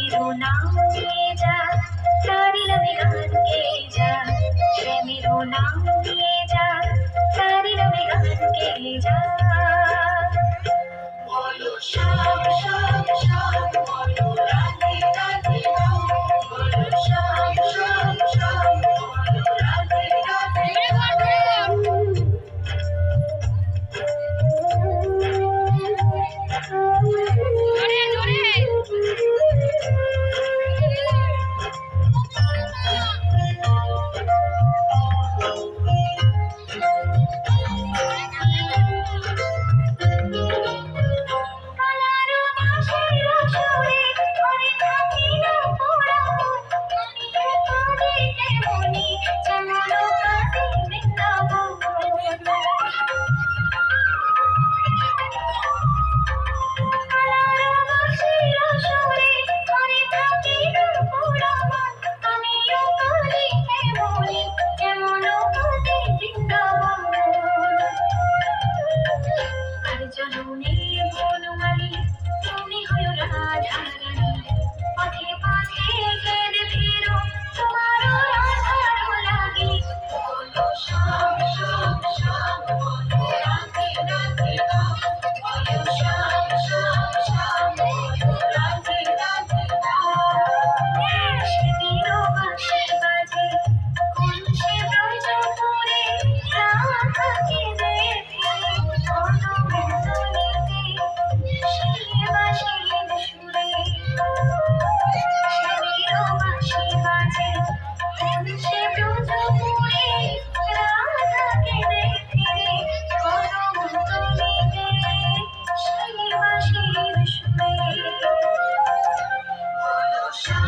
প্রেমেরও নাম নিয়ে যা তারি নামে গান গেয়ে যা প্রেমেরও নাম নিয়ে যা তারি নামে গান গেয়ে যা বলো শ্যাম শ্যাম শ্যাম বলো রাধে রাধে রাম বলো শ্যাম শ্যাম শ্যাম বলো রাধে রাধে জননী বনমালী তুমি হলো রাধারানী পথে পথে কেঁদে ফিরো তোমার রাধার লাগি বলো শ্যাম শ্যাম শ্যাম বলো রাধে রাধে রাম বলো শ্যাম শ্যাম শ্যাম বলো রাধে রাধে রাম শিবিরো বাঁশি বাজে কোন সে ব্রজপুরে রাধাকে দেখে Shine.